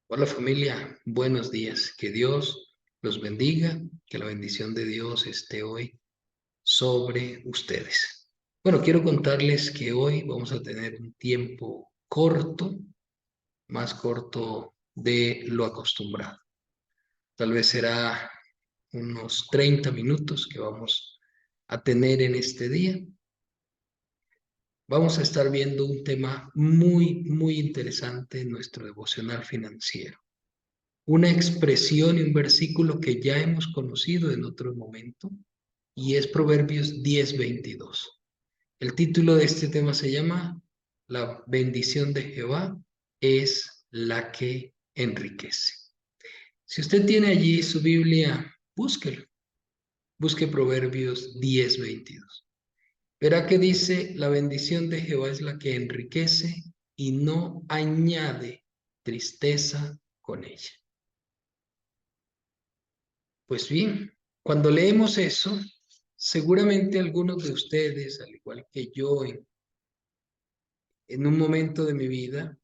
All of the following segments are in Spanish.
Hola familia, buenos días. Que Dios los bendiga, que la bendición de Dios esté hoy sobre ustedes. Bueno, quiero contarles que hoy vamos a tener un tiempo corto, más corto de lo acostumbrado. Tal vez será unos 30 minutos que vamos a tener en este día. Vamos a estar viendo un tema muy interesante en nuestro devocional financiero. Una expresión y un versículo que ya hemos conocido en otro momento, y es Proverbios 10:22. El título de este tema se llama La bendición de Jehová es la que enriquece. Si usted tiene allí su Biblia, búsquelo. Busque Proverbios 10:22. Verá que dice, la bendición de Jehová es la que enriquece y no añade tristeza con ella. Pues bien, cuando leemos eso, seguramente algunos de ustedes, al igual que yo, en un momento de mi vida,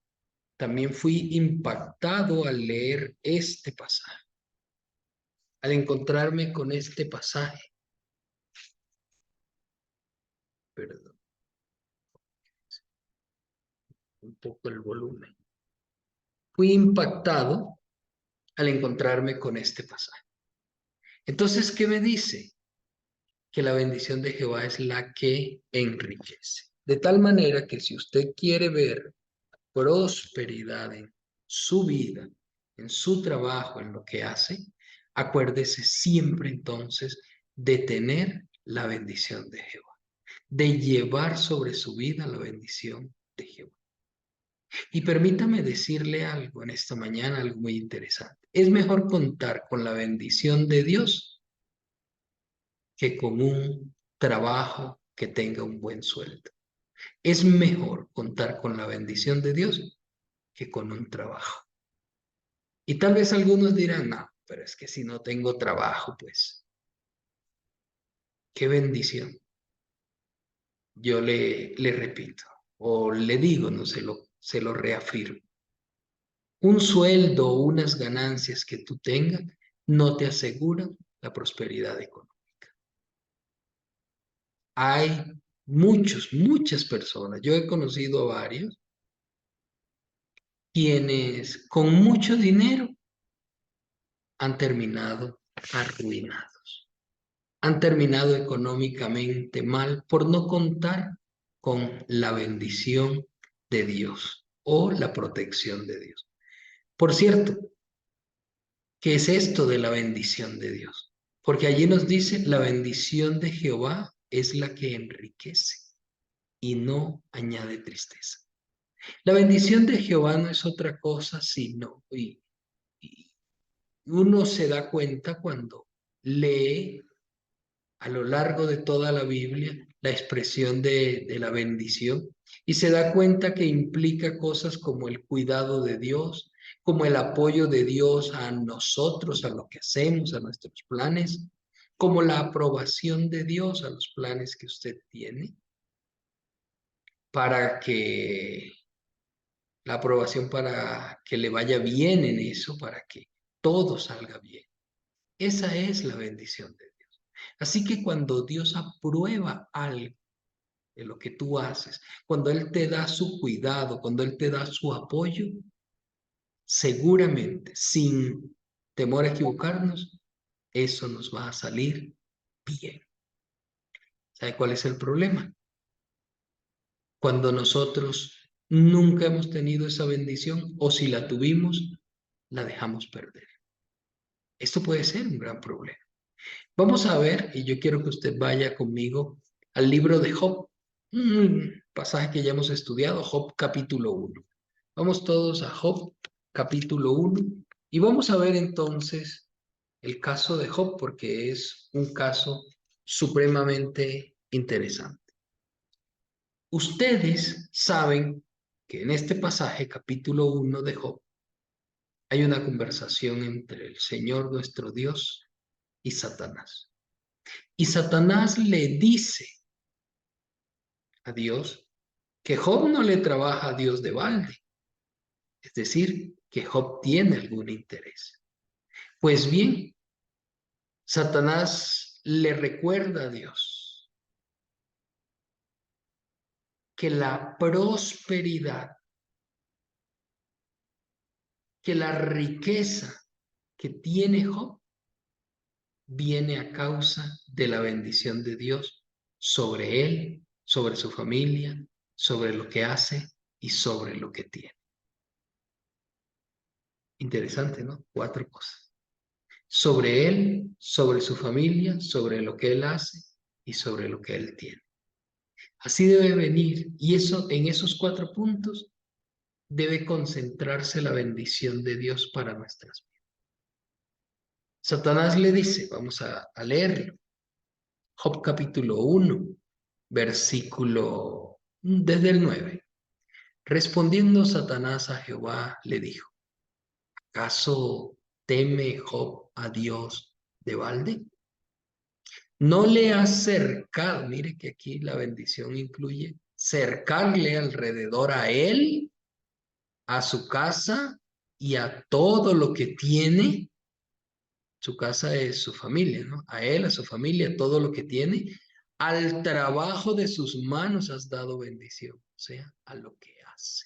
también fui impactado al leer este pasaje, al encontrarme con este pasaje. Perdón, un poco el volumen. Fui impactado al encontrarme con este pasaje. Entonces, ¿qué me dice? Que la bendición de Jehová es la que enriquece. De tal manera que si usted quiere ver prosperidad en su vida, en su trabajo, en lo que hace, acuérdese siempre entonces de tener la bendición de Jehová, de llevar sobre su vida la bendición de Jehová. Y permítame decirle algo en esta mañana, algo muy interesante. Es mejor contar con la bendición de Dios que con un trabajo que tenga un buen sueldo. Es mejor contar con la bendición de Dios que con un trabajo. Y tal vez algunos dirán, no, pero es que si no tengo trabajo, pues, qué bendición. Yo le repito, o le digo, no se lo reafirmo. Un sueldo o unas ganancias que tú tengas no te aseguran la prosperidad económica. Hay muchas personas, yo he conocido a varios, quienes con mucho dinero han terminado arruinados. Han terminado económicamente mal por no contar con la bendición de Dios o la protección de Dios. Por cierto, ¿qué es esto de la bendición de Dios? Porque allí nos dice, la bendición de Jehová es la que enriquece y no añade tristeza. La bendición de Jehová no es otra cosa sino, y uno se da cuenta cuando lee a lo largo de toda la Biblia la expresión de la bendición y se da cuenta que implica cosas como el cuidado de Dios, como el apoyo de Dios a nosotros, a lo que hacemos, a nuestros planes, como la aprobación de Dios a los planes que usted tiene, para que la aprobación para que le vaya bien en eso, para que todo salga bien. Esa es la bendición de Dios. Así que cuando Dios aprueba algo de lo que tú haces, cuando Él te da su cuidado, cuando Él te da su apoyo, seguramente, sin temor a equivocarnos, eso nos va a salir bien. ¿Sabe cuál es el problema? Cuando nosotros nunca hemos tenido esa bendición o si la tuvimos, la dejamos perder. Esto puede ser un gran problema. Vamos a ver, y yo quiero que usted vaya conmigo al libro de Job, un pasaje que ya hemos estudiado, Job capítulo 1. Vamos todos a Job capítulo 1 y vamos a ver entonces el caso de Job porque es un caso supremamente interesante. Ustedes saben que en este pasaje, capítulo 1 de Job, hay una conversación entre el Señor nuestro Dios y Satanás. Y Satanás le dice a Dios que Job no le trabaja a Dios de balde. Es decir, que Job tiene algún interés. Pues bien, Satanás le recuerda a Dios que la prosperidad, que la riqueza que tiene Job viene a causa de la bendición de Dios sobre él, sobre su familia, sobre lo que hace y sobre lo que tiene. Interesante, ¿no? 4 cosas. Sobre él, sobre su familia, sobre lo que él hace y sobre lo que él tiene. Así debe venir, y eso, en esos 4 puntos debe concentrarse la bendición de Dios para nuestras vidas. Satanás le dice, vamos a leerlo, Job capítulo 1, versículo desde el 9. Respondiendo Satanás a Jehová, le dijo, ¿acaso teme Job a Dios de balde? No le has cercado, mire que aquí la bendición incluye cercarle alrededor a él, a su casa y a todo lo que tiene. Su casa es su familia, ¿no? A él, a su familia, todo lo que tiene. Al trabajo de sus manos has dado bendición, o sea, a lo que hace.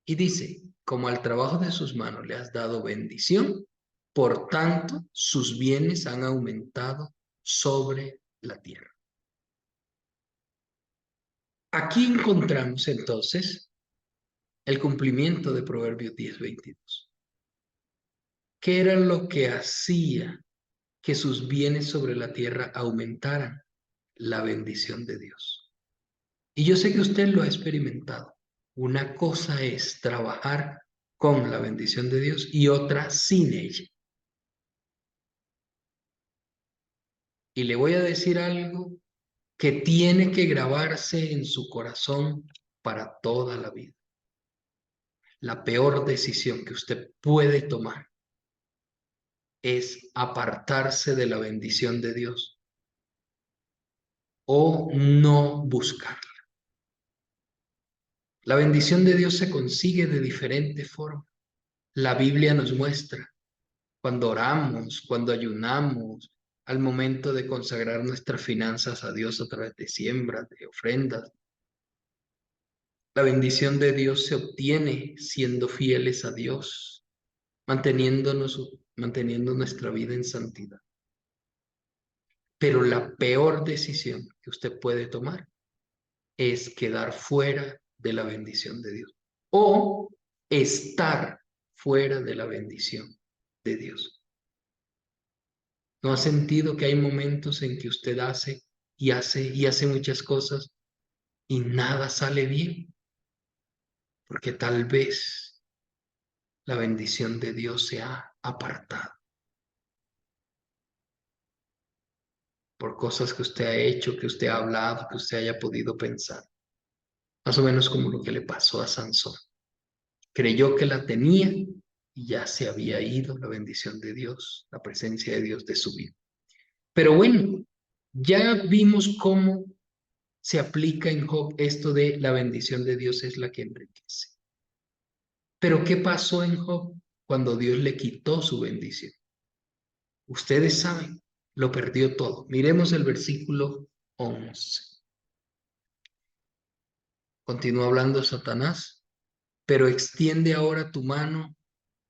Y dice, como al trabajo de sus manos le has dado bendición, por tanto, sus bienes han aumentado sobre la tierra. Aquí encontramos entonces el cumplimiento de Proverbios 10:22. ¿Qué era lo que hacía que sus bienes sobre la tierra aumentaran? La bendición de Dios. Y yo sé que usted lo ha experimentado. Una cosa es trabajar con la bendición de Dios y otra sin ella. Y le voy a decir algo que tiene que grabarse en su corazón para toda la vida. La peor decisión que usted puede tomar es apartarse de la bendición de Dios o no buscarla. La bendición de Dios se consigue de diferentes formas. La Biblia nos muestra cuando oramos, cuando ayunamos, al momento de consagrar nuestras finanzas a Dios a través de siembras, de ofrendas. La bendición de Dios se obtiene siendo fieles a Dios, manteniendo nuestra vida en santidad. Pero la peor decisión que usted puede tomar es quedar fuera de la bendición de Dios o estar fuera de la bendición de Dios. ¿No ha sentido que hay momentos en que usted hace y hace y hace muchas cosas y nada sale bien? Porque tal vez la bendición de Dios se ha apartado por cosas que usted ha hecho, que usted ha hablado, que usted haya podido pensar. Más o menos como lo que le pasó a Sansón. Creyó que la tenía y ya se había ido la bendición de Dios, la presencia de Dios de su vida. Pero bueno, ya vimos cómo se aplica en Job esto de la bendición de Dios es la que enriquece. Pero ¿qué pasó en Job cuando Dios le quitó su bendición? Ustedes saben, lo perdió todo. Miremos el versículo 11. Continúa hablando Satanás, pero extiende ahora tu mano,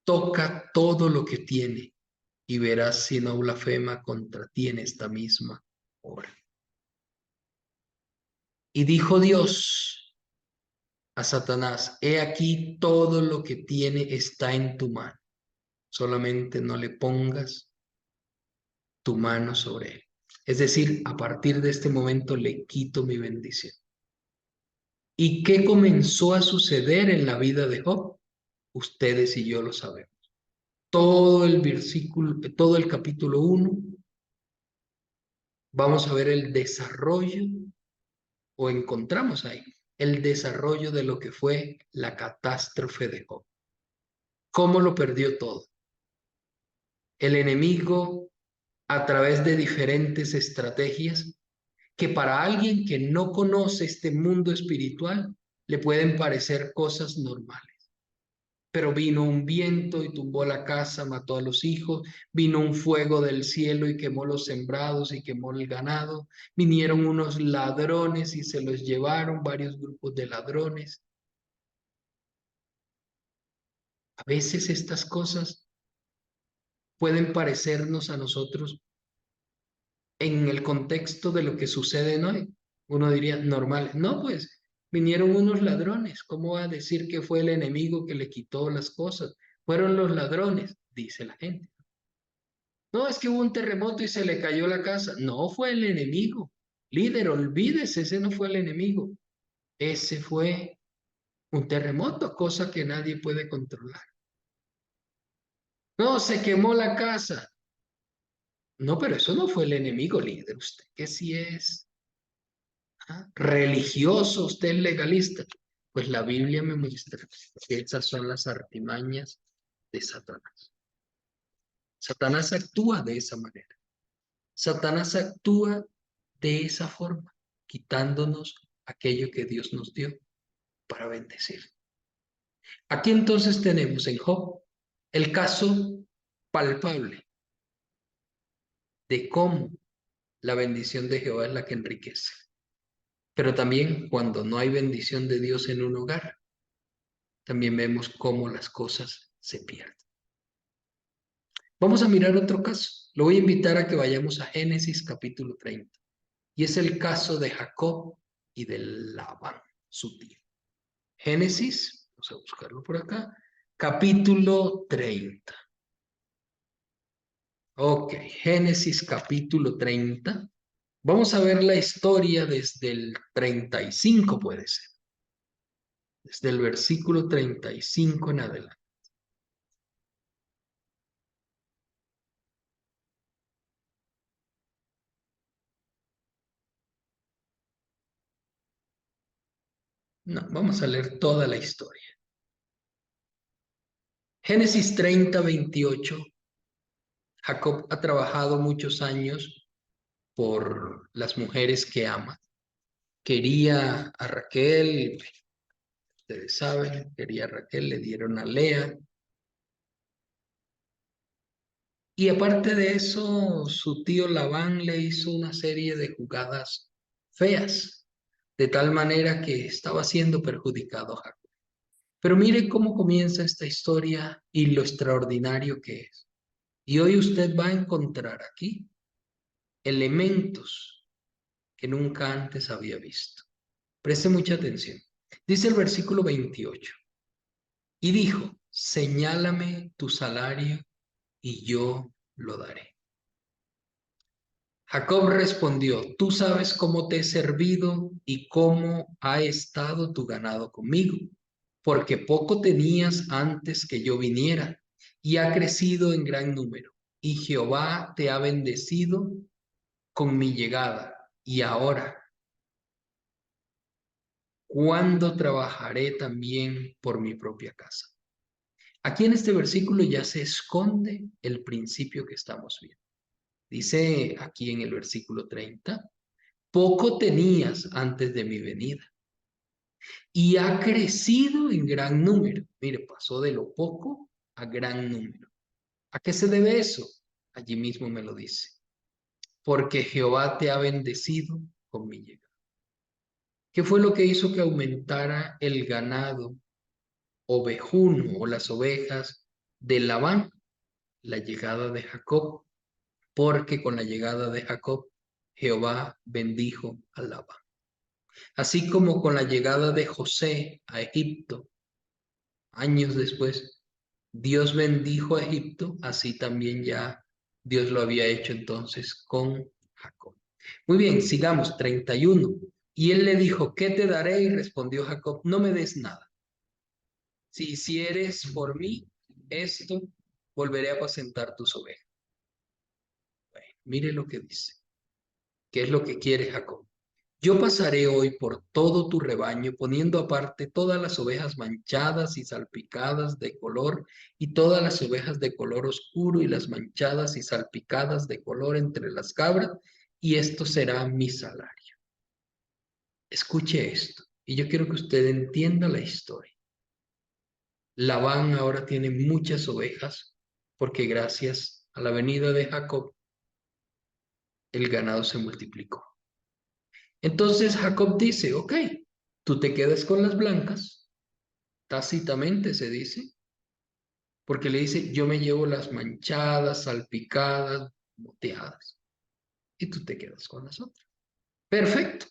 toca todo lo que tiene y verás si no blasfema contra ti en esta misma hora. Y dijo Dios a Satanás, he aquí todo lo que tiene está en tu mano, solamente no le pongas tu mano sobre él. Es decir, a partir de este momento le quito mi bendición. ¿Y qué comenzó a suceder en la vida de Job? Ustedes y yo lo sabemos. Todo el versículo, todo el capítulo 1, vamos a ver el desarrollo, o encontramos ahí, el desarrollo de lo que fue la catástrofe de Job. ¿Cómo lo perdió todo? El enemigo, a través de diferentes estrategias, que para alguien que no conoce este mundo espiritual, le pueden parecer cosas normales. Pero vino un viento y tumbó la casa, mató a los hijos, vino un fuego del cielo y quemó los sembrados y quemó el ganado, vinieron unos ladrones y se los llevaron, varios grupos de ladrones. A veces estas cosas pueden parecernos a nosotros en el contexto de lo que sucede hoy. Uno diría normal. No, pues vinieron unos ladrones. ¿Cómo va a decir que fue el enemigo que le quitó las cosas? Fueron los ladrones, dice la gente. No, es que hubo un terremoto y se le cayó la casa. No fue el enemigo. Líder, olvídese, ese no fue el enemigo. Ese fue un terremoto, cosa que nadie puede controlar. No, se quemó la casa. No, pero eso no fue el enemigo, líder. Usted que sí es religioso, usted es legalista. Pues la Biblia me muestra que esas son las artimañas de Satanás. Satanás actúa de esa manera. Satanás actúa de esa forma, quitándonos aquello que Dios nos dio para bendecir. Aquí entonces tenemos en Job el caso palpable de cómo la bendición de Jehová es la que enriquece. Pero también cuando no hay bendición de Dios en un hogar, también vemos cómo las cosas se pierden. Vamos a mirar otro caso. Lo voy a invitar a que vayamos a Génesis capítulo 30. Y es el caso de Jacob y de Labán, su tío. Génesis, vamos a buscarlo por acá, capítulo 30. Ok, Génesis capítulo 30. Vamos a ver la historia desde el 35, puede ser. Desde el versículo 35 en adelante. No, vamos a leer toda la historia. Génesis 30, 28. Jacob ha trabajado muchos años por las mujeres que ama. Quería a Raquel, ustedes saben, quería a Raquel, le dieron a Lea. Y aparte de eso, su tío Labán le hizo una serie de jugadas feas, de tal manera que estaba siendo perjudicado Jacob. Pero mire cómo comienza esta historia y lo extraordinario que es. Y hoy usted va a encontrar aquí elementos que nunca antes había visto. Preste mucha atención. Dice el versículo 28. Y dijo, señálame tu salario y yo lo daré. Jacob respondió, tú sabes cómo te he servido y cómo ha estado tu ganado conmigo, porque poco tenías antes que yo viniera y ha crecido en gran número. Y Jehová te ha bendecido con mi llegada. Y ahora, ¿cuándo trabajaré también por mi propia casa? Aquí en este versículo ya se esconde el principio que estamos viendo. Dice aquí en el versículo 30, poco tenías antes de mi venida y ha crecido en gran número. Mire, pasó de lo poco a gran número. ¿A qué se debe eso? Allí mismo me lo dice. Porque Jehová te ha bendecido con mi llegada. ¿Qué fue lo que hizo que aumentara el ganado ovejuno o las ovejas de Labán? La llegada de Jacob, porque con la llegada de Jacob, Jehová bendijo a Labán. Así como con la llegada de José a Egipto, años después, Dios bendijo a Egipto, así también ya Dios lo había hecho entonces con Jacob. Muy bien, sigamos, 31. Y él le dijo, ¿qué te daré? Y respondió Jacob, no me des nada. Si hicieres por mí esto, volveré a apacentar tus ovejas. Bueno, mire lo que dice. ¿Qué es lo que quiere Jacob? Yo pasaré hoy por todo tu rebaño, poniendo aparte todas las ovejas manchadas y salpicadas de color, y todas las ovejas de color oscuro, y las manchadas y salpicadas de color entre las cabras, y esto será mi salario. Escuche esto, y yo quiero que usted entienda la historia. Labán ahora tiene muchas ovejas porque gracias a la venida de Jacob, el ganado se multiplicó. Entonces Jacob dice, ok, tú te quedas con las blancas, tácitamente se dice, porque le dice, yo me llevo las manchadas, salpicadas, moteadas, y tú te quedas con las otras. Perfecto.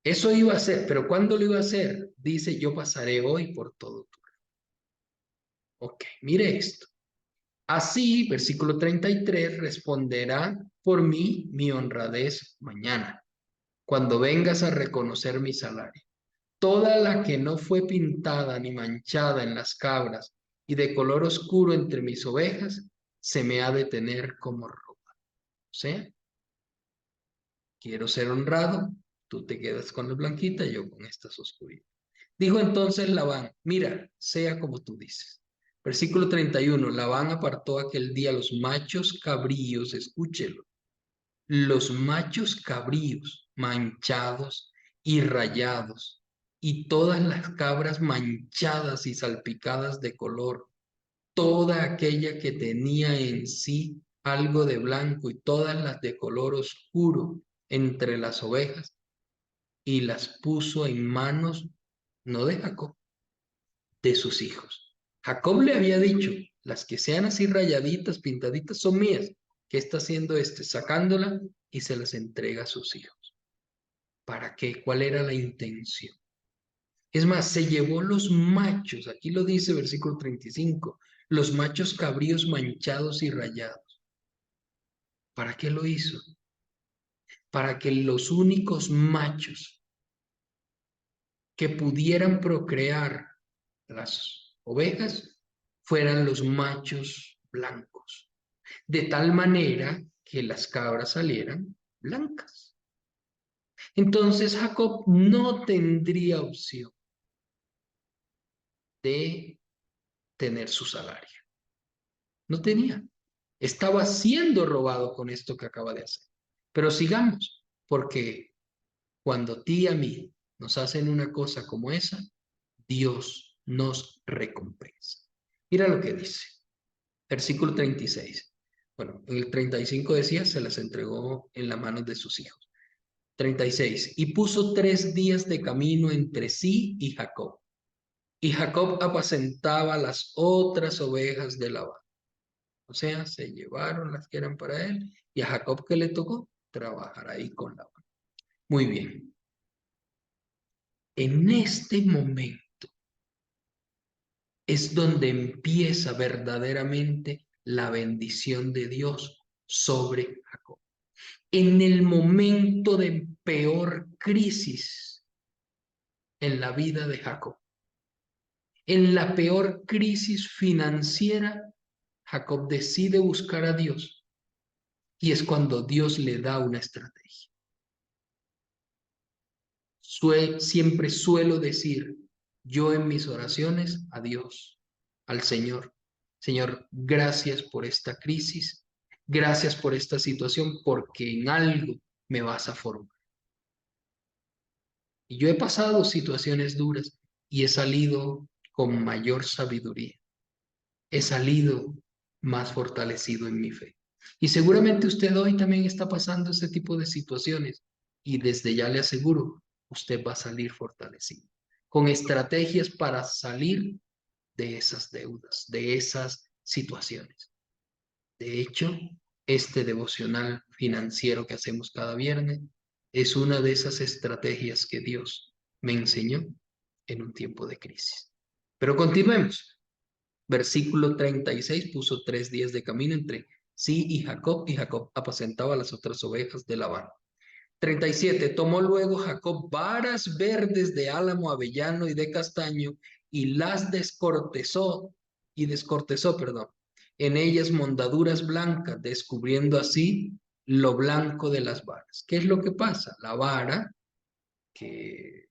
Eso iba a ser, pero ¿cuándo lo iba a hacer? Dice, yo pasaré hoy por todo tu reino. Ok, mire esto. Así, versículo 33, responderá por mí mi honradez mañana, cuando vengas a reconocer mi salario. Toda la que no fue pintada ni manchada en las cabras y de color oscuro entre mis ovejas, se me ha de tener como ropa. O sea, quiero ser honrado, tú te quedas con la blanquita, yo con estas oscuridades. Dijo entonces Labán, mira, sea como tú dices. Versículo 31, Labán apartó aquel día los machos cabríos, escúchelo, los machos cabríos manchados y rayados, y todas las cabras manchadas y salpicadas de color, toda aquella que tenía en sí algo de blanco y todas las de color oscuro entre las ovejas, y las puso en manos no de Jacob, de sus hijos. Jacob le había dicho, las que sean así rayaditas, pintaditas, son mías. ¿Qué está haciendo este? Sacándola y se las entrega a sus hijos. ¿Para qué? ¿Cuál era la intención? Es más, se llevó los machos, aquí lo dice versículo 35, los machos cabríos manchados y rayados. ¿Para qué lo hizo? Para que los únicos machos que pudieran procrear las ovejas fueran los machos blancos, de tal manera que las cabras salieran blancas. Entonces Jacob no tendría opción de tener su salario. No tenía. Estaba siendo robado con esto que acaba de hacer. Pero sigamos, porque cuando a ti y a mí nos hacen una cosa como esa, Dios nos recompensa. Mira lo que dice. Versículo 36. Bueno, en el 35 decía, se las entregó en la mano de sus hijos. 36. Y puso 3 días de camino entre sí y Jacob. Y Jacob apacentaba las otras ovejas de Labán. O sea, se llevaron las que eran para él y a Jacob que le tocó trabajar ahí con Labán. Muy bien. En este momento es donde empieza verdaderamente la bendición de Dios sobre Jacob. En el momento de peor crisis en la vida de Jacob, en la peor crisis financiera, Jacob decide buscar a Dios y es cuando Dios le da una estrategia. Siempre suelo decir yo en mis oraciones a Dios, al Señor. Señor, gracias por esta crisis, gracias por esta situación, porque en algo me vas a formar. Y yo he pasado situaciones duras y he salido con mayor sabiduría. He salido más fortalecido en mi fe. Y seguramente usted hoy también está pasando ese tipo de situaciones y desde ya le aseguro, usted va a salir fortalecido, con estrategias para salir de esas deudas, de esas situaciones. De hecho, este devocional financiero que hacemos cada viernes es una de esas estrategias que Dios me enseñó en un tiempo de crisis. Pero continuemos. Versículo 36 puso 3 días de camino entre sí y Jacob apacentaba las otras ovejas de Labán. 37. Tomó luego Jacob varas verdes de álamo, avellano y de castaño y las descortezó, perdón, en ellas mondaduras blancas, descubriendo así lo blanco de las varas. ¿Qué es lo que pasa? La vara que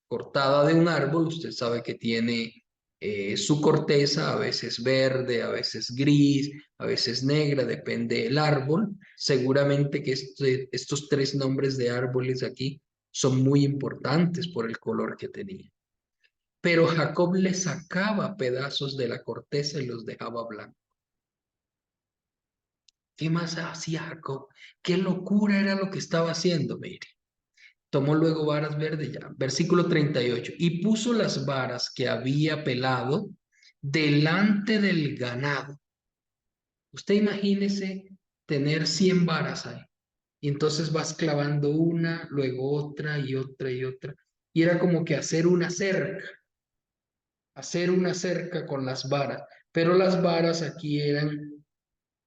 cortada de un árbol, usted sabe que tiene su corteza, a veces verde, a veces gris, a veces negra, depende del árbol. Seguramente que estos 3 nombres de árboles aquí son muy importantes por el color que tenía. pero Jacob le sacaba pedazos de la corteza y los dejaba blancos. ¿Qué más hacía Jacob? ¿Qué locura era lo que estaba haciendo? Mire, tomó luego varas verdes ya. Versículo 38. Y puso las varas que había pelado delante del ganado. Usted imagínese tener 100 varas ahí. Y entonces vas clavando una, luego otra y otra y otra. Y era como que hacer una cerca con las varas. Pero las varas aquí eran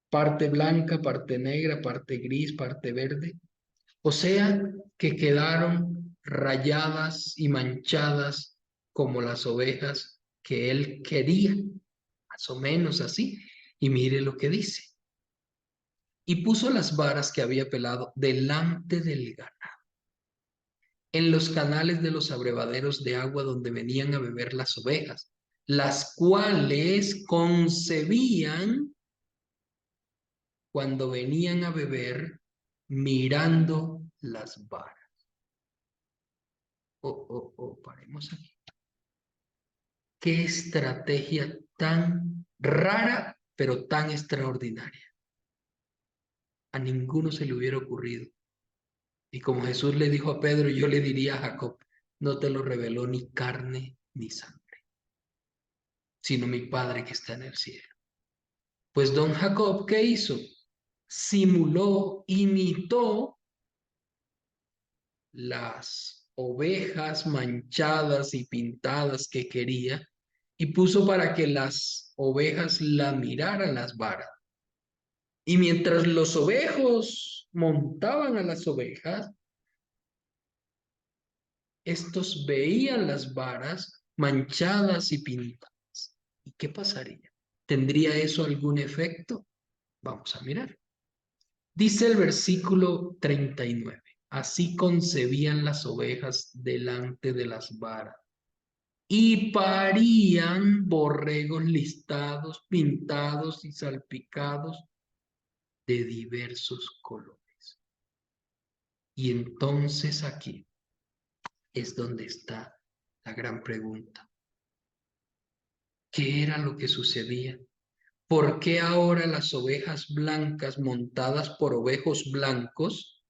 parte blanca, parte negra, parte gris, parte verde. O sea, que quedaron rayadas y manchadas como las ovejas que él quería, más o menos así. Y mire lo que dice. Y puso las varas que había pelado delante del ganado, en los canales de los abrevaderos de agua donde venían a beber las ovejas, las cuales concebían cuando venían a beber mirando las varas. Paremos aquí. Qué estrategia tan rara, pero tan extraordinaria. A ninguno se le hubiera ocurrido. Y como Jesús le dijo a Pedro, yo le diría a Jacob, no te lo reveló ni carne ni sangre, sino mi Padre que está en el cielo. Pues don Jacob, ¿qué hizo? Simuló, imitó las ovejas manchadas y pintadas que quería y puso para que las ovejas la miraran las varas. Y mientras los ovejos montaban a las ovejas, estos veían las varas manchadas y pintadas. ¿Y qué pasaría? ¿Tendría eso algún efecto? Vamos a mirar. Dice el versículo 39. Así concebían las ovejas delante de las varas y parían borregos listados, pintados y salpicados de diversos colores. Y entonces aquí es donde está la gran pregunta. ¿Qué era lo que sucedía? ¿Por qué ahora las ovejas blancas montadas por ovejos blancos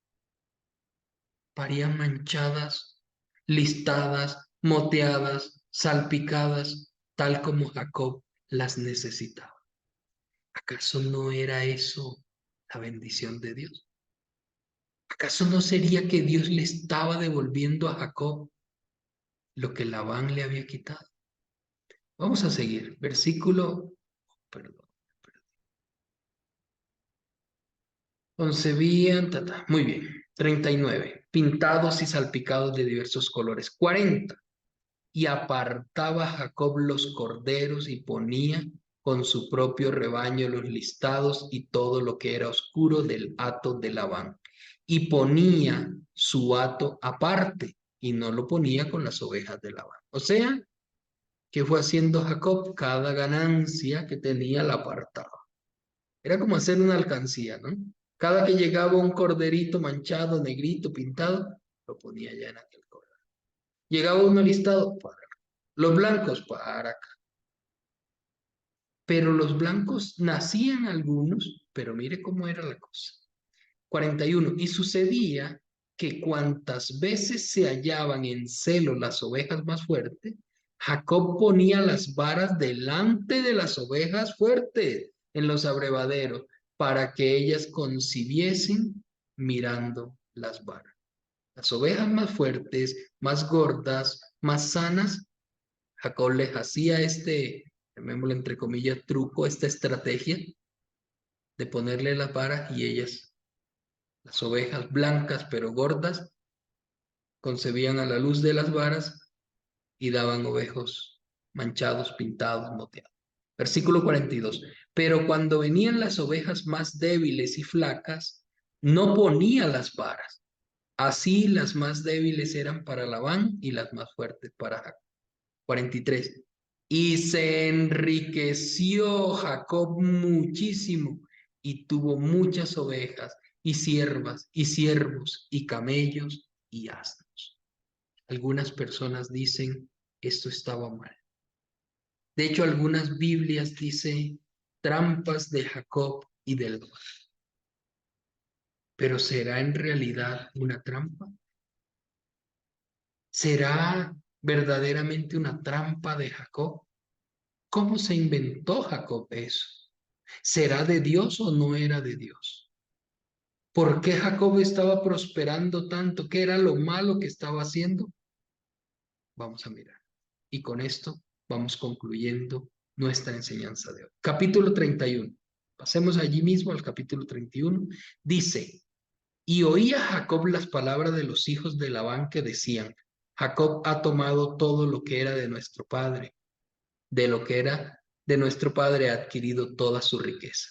parían manchadas, listadas, moteadas, salpicadas, tal como Jacob las necesitaba? ¿Acaso no era eso la bendición de Dios? ¿Acaso no sería que Dios le estaba devolviendo a Jacob lo que Labán le había quitado? Vamos a seguir. Perdón. Concebían, muy bien. 39. Pintados y salpicados de diversos colores. 40. Y apartaba Jacob los corderos y ponía con su propio rebaño los listados y todo lo que era oscuro del hato de Labán. Y ponía su hato aparte y no lo ponía con las ovejas de Labán. O sea, que fue haciendo Jacob cada ganancia que tenía la apartaba. Era como hacer una alcancía, ¿no? Cada que llegaba un corderito manchado, negrito, pintado, lo ponía ya en aquel cordero. Llegaba uno listado, para acá. Los blancos, para acá. Pero los blancos nacían algunos, pero mire cómo era la cosa. 41. Y sucedía que cuantas veces se hallaban en celo las ovejas más fuertes, Jacob ponía las varas delante de las ovejas fuertes en los abrevaderos para que ellas concibiesen mirando las varas. Las ovejas más fuertes, más gordas, más sanas, Jacob les hacía llamémoslo entre comillas, truco, esta estrategia de ponerle las varas y ellas, las ovejas blancas pero gordas, concebían a la luz de las varas y daban ovejos manchados, pintados, moteados. Versículo 42. Pero cuando venían las ovejas más débiles y flacas, no ponía las varas. Así las más débiles eran para Labán y las más fuertes para Jacob. 43. Y se enriqueció Jacob muchísimo y tuvo muchas ovejas y siervas y siervos y camellos y asnos. Algunas personas dicen esto estaba mal. De hecho, algunas Biblias dicen trampas de Jacob y del mar. Pero ¿será en realidad una trampa? ¿Será verdaderamente una trampa de Jacob? ¿Cómo se inventó Jacob eso? ¿Será de Dios o no era de Dios? ¿Por qué Jacob estaba prosperando tanto? ¿Qué era lo malo que estaba haciendo? Vamos a mirar. Y con esto vamos concluyendo nuestra enseñanza de hoy. Capítulo 31. Pasemos allí mismo al capítulo 31. Dice, y oía Jacob las palabras de los hijos de Labán que decían, Jacob ha tomado todo lo que era de nuestro padre, de lo que era de nuestro padre ha adquirido toda su riqueza.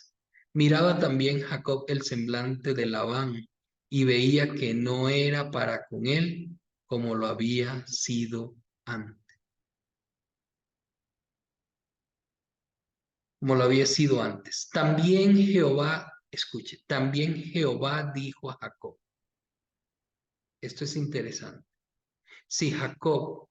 Miraba también Jacob el semblante de Labán y veía que no era para con él como lo había sido antes. Como lo había sido antes. También Jehová, escuche, también Jehová dijo a Jacob. Esto es interesante. Si Jacob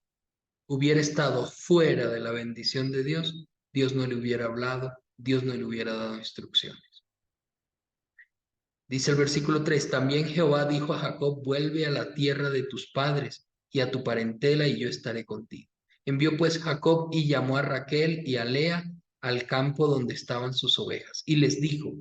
hubiera estado fuera de la bendición de Dios, Dios no le hubiera hablado, Dios no le hubiera dado instrucciones. Dice el versículo 3, también Jehová dijo a Jacob, vuelve a la tierra de tus padres y a tu parentela y yo estaré contigo. Envió pues Jacob y llamó a Raquel y a Lea al campo donde estaban sus ovejas y les dijo,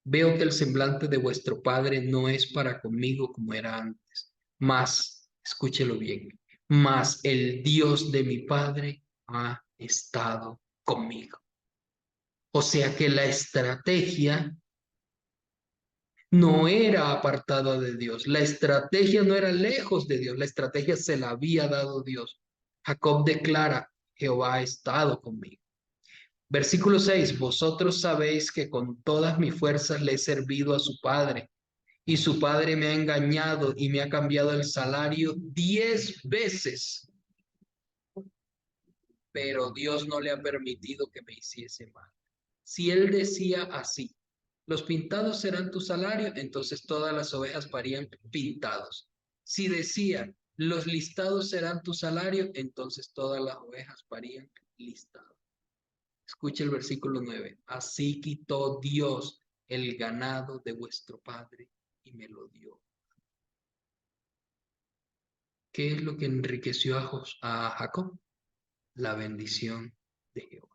veo que el semblante de vuestro padre no es para conmigo como era antes, mas, escúchelo bien, mas el Dios de mi padre ha estado conmigo. O sea que la estrategia no era apartada de Dios. La estrategia no era lejos de Dios. La estrategia se la había dado Dios. Jacob declara, Jehová ha estado conmigo. Versículo 6, vosotros sabéis que con todas mis fuerzas le he servido a su padre y su padre me ha engañado y me ha cambiado el salario 10 veces, pero Dios no le ha permitido que me hiciese mal. Si él decía así, los pintados serán tu salario, entonces todas las ovejas parían pintados. Si decía, los listados serán tu salario, entonces todas las ovejas parían listados. Escucha el versículo 9. Así quitó Dios el ganado de vuestro padre y me lo dio. ¿Qué es lo que enriqueció a Jacob? La bendición de Jehová.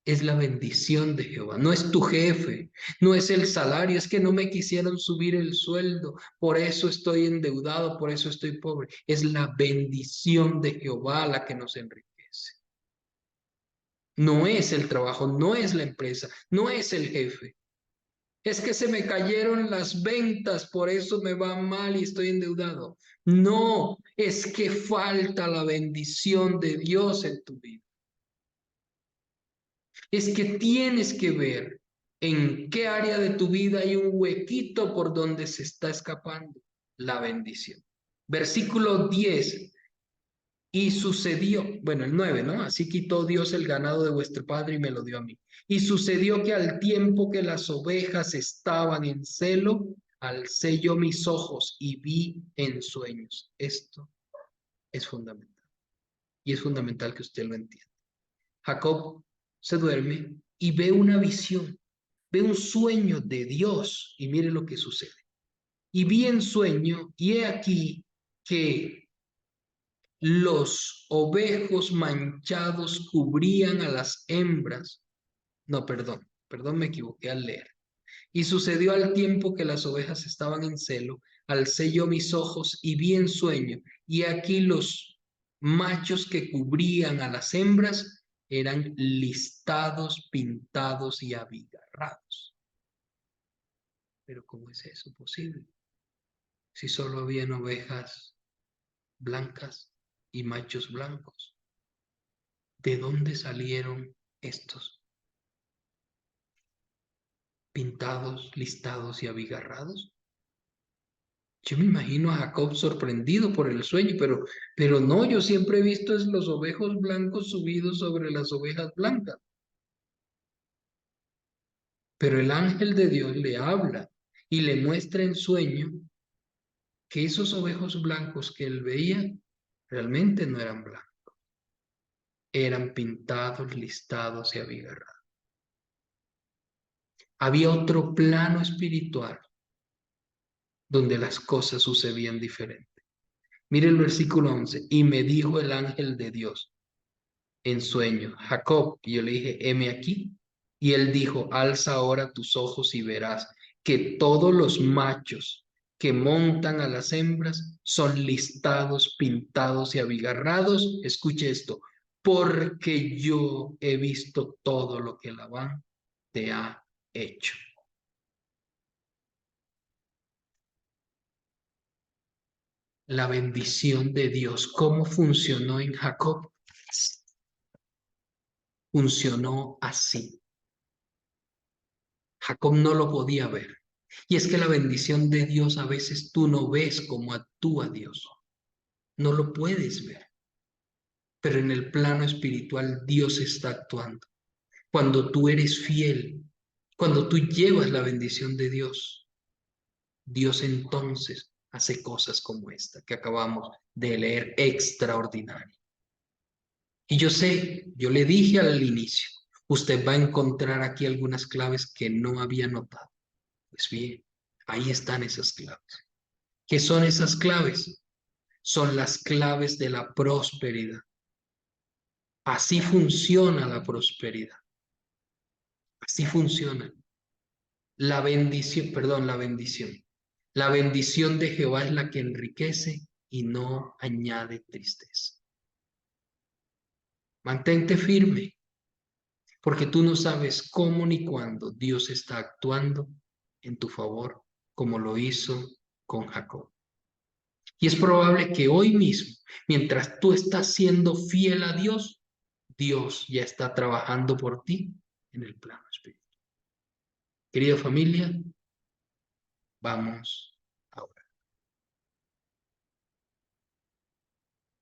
Es la bendición de Jehová, no es tu jefe, no es el salario, es que no me quisieron subir el sueldo, por eso estoy endeudado, por eso estoy pobre. Es la bendición de Jehová la que nos enriquece. No es el trabajo, no es la empresa, no es el jefe. Es que se me cayeron las ventas, por eso me va mal y estoy endeudado. No, es que falta la bendición de Dios en tu vida. Es que tienes que ver en qué área de tu vida hay un huequito por donde se está escapando la bendición. Versículo 10. Y sucedió, bueno, el 9, ¿no? Así quitó Dios el ganado de vuestro padre y me lo dio a mí. Y sucedió que al tiempo que las ovejas estaban en celo, alcé yo mis ojos y vi en sueños. Esto es fundamental. Y es fundamental que usted lo entienda. Jacob se duerme y ve una visión, ve un sueño de Dios y mire lo que sucede. Y vi en sueño y he aquí que los ovejos manchados cubrían a las hembras. No, perdón, me equivoqué al leer. Y sucedió al tiempo que las ovejas estaban en celo, alcé yo mis ojos y vi en sueño, y aquí los machos que cubrían a las hembras eran listados, pintados y abigarrados. Pero ¿cómo es eso posible? Si solo habían ovejas blancas y machos blancos. ¿De dónde salieron estos pintados, listados y abigarrados? Yo me imagino a Jacob sorprendido por el sueño, pero no, yo siempre he visto es los ovejos blancos subidos sobre las ovejas blancas. Pero el ángel de Dios le habla y le muestra en sueño que esos ovejos blancos que él veía realmente no eran blancos, eran pintados, listados y abigarrados. Había otro plano espiritual donde las cosas sucedían diferente. Mire el versículo 11. Y me dijo el ángel de Dios en sueño, Jacob. Y yo le dije, heme aquí. Y él dijo, alza ahora tus ojos y verás que todos los machos que montan a las hembras son listados, pintados y abigarrados. Escuche esto, porque yo he visto todo lo que Labán te ha hecho. La bendición de Dios, ¿cómo funcionó en Jacob? Funcionó así. Jacob no lo podía ver. Y es que la bendición de Dios a veces tú no ves cómo actúa Dios. No lo puedes ver. Pero en el plano espiritual Dios está actuando. Cuando tú eres fiel, cuando tú llevas la bendición de Dios, Dios entonces hace cosas como esta que acabamos de leer, extraordinaria. Y yo sé, yo le dije al inicio, usted va a encontrar aquí algunas claves que no había notado. Pues bien, ahí están esas claves. ¿Qué son esas claves? Son las claves de la prosperidad. Así funciona la prosperidad. Así funciona. La bendición, perdón, la bendición. La bendición de Jehová es la que enriquece y no añade tristeza. Mantente firme, porque tú no sabes cómo ni cuándo Dios está actuando en tu favor, como lo hizo con Jacob. Y es probable que hoy mismo, mientras tú estás siendo fiel a Dios, Dios ya está trabajando por ti en el plano espiritual. Querida familia, vamos